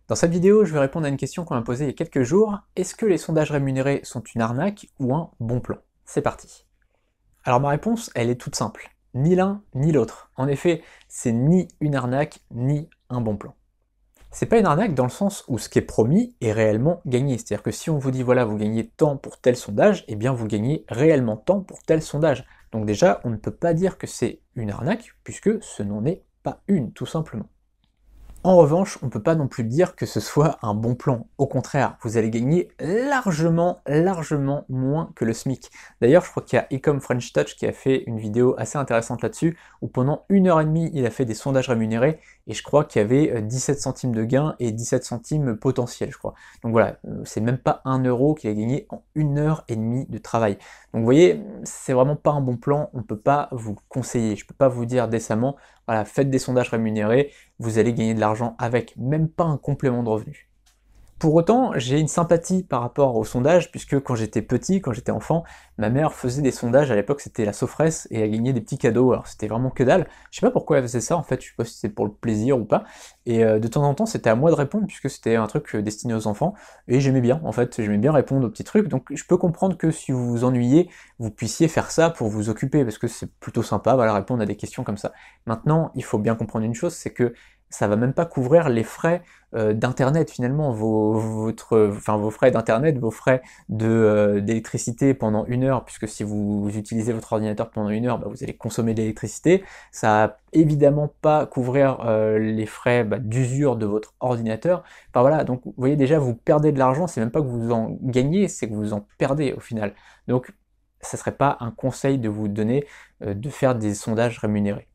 Dans cette vidéo, je vais répondre à une question qu'on m'a posée il y a quelques jours. Est-ce que les sondages rémunérés sont une arnaque ou un bon plan? C'est parti. Alors ma réponse, elle est toute simple. Ni l'un ni l'autre. En effet, c'est ni une arnaque ni un bon plan. C'est pas une arnaque dans le sens où ce qui est promis est réellement gagné. C'est-à-dire que si on vous dit voilà, vous gagnez tant pour tel sondage, eh bien vous gagnez réellement tant pour tel sondage. Donc déjà, on ne peut pas dire que c'est une arnaque, puisque ce n'en est pas une, tout simplement. En revanche, on ne peut pas non plus dire que ce soit un bon plan. Au contraire, vous allez gagner largement, largement moins que le SMIC. D'ailleurs, je crois qu'il y a Ecom French Touch qui a fait une vidéo assez intéressante là-dessus, où pendant 1 heure et demie, il a fait des sondages rémunérés, et je crois qu'il y avait 17 centimes de gain et 17 centimes potentiels, je crois. Donc voilà, c'est même pas 1 euro qu'il a gagné en 1 heure et demie de travail. Donc vous voyez, c'est vraiment pas un bon plan, on ne peut pas vous le conseiller. Je ne peux pas vous dire décemment, voilà, faites des sondages rémunérés, vous allez gagner de l'argent avec, même pas un complément de revenu. Pour autant, j'ai une sympathie par rapport aux sondages, puisque quand j'étais petit, quand j'étais enfant, ma mère faisait des sondages, à l'époque c'était la Sofresse, et elle gagnait des petits cadeaux, alors c'était vraiment que dalle. Je sais pas pourquoi elle faisait ça, en fait, je sais pas si c'était pour le plaisir ou pas, et de temps en temps c'était à moi de répondre, puisque c'était un truc destiné aux enfants, et j'aimais bien, en fait, j'aimais bien répondre aux petits trucs, donc je peux comprendre que si vous vous ennuyez, vous puissiez faire ça pour vous occuper, parce que c'est plutôt sympa, voilà, répondre à des questions comme ça. Maintenant, il faut bien comprendre une chose, c'est que ça va même pas couvrir les frais d'internet finalement, vos frais d'internet, vos frais d'électricité pendant 1 heure, puisque si vous utilisez votre ordinateur pendant 1 heure, bah, vous allez consommer de l'électricité. Ça va évidemment pas couvrir les frais d'usure de votre ordinateur. Enfin voilà, donc vous voyez déjà vous perdez de l'argent, c'est même pas que vous en gagnez, c'est que vous en perdez au final. Donc ça serait pas un conseil de vous donner de faire des sondages rémunérés.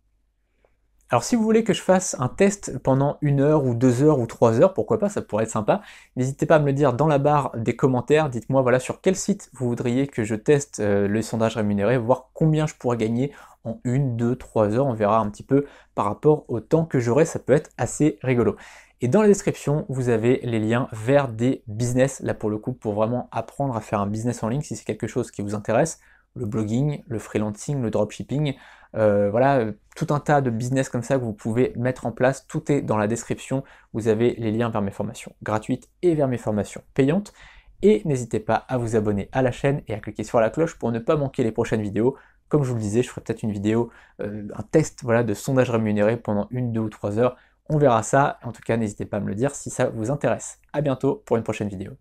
Alors si vous voulez que je fasse un test pendant 1 heure ou 2 heures ou 3 heures, pourquoi pas, ça pourrait être sympa, n'hésitez pas à me le dire dans la barre des commentaires, dites-moi voilà sur quel site vous voudriez que je teste le sondage rémunéré, voir combien je pourrais gagner en 1, 2, 3 heures, on verra un petit peu par rapport au temps que j'aurai, ça peut être assez rigolo. Et dans la description, vous avez les liens vers des business, là pour le coup, pour vraiment apprendre à faire un business en ligne si c'est quelque chose qui vous intéresse, le blogging, le freelancing, le dropshipping, voilà, tout un tas de business comme ça que vous pouvez mettre en place, tout est dans la description, vous avez les liens vers mes formations gratuites et vers mes formations payantes, et n'hésitez pas à vous abonner à la chaîne et à cliquer sur la cloche pour ne pas manquer les prochaines vidéos. Comme je vous le disais, je ferai peut-être une vidéo, un test voilà, de sondage rémunéré pendant 1, 2 ou 3 heures, on verra ça, en tout cas n'hésitez pas à me le dire si ça vous intéresse. A bientôt pour une prochaine vidéo.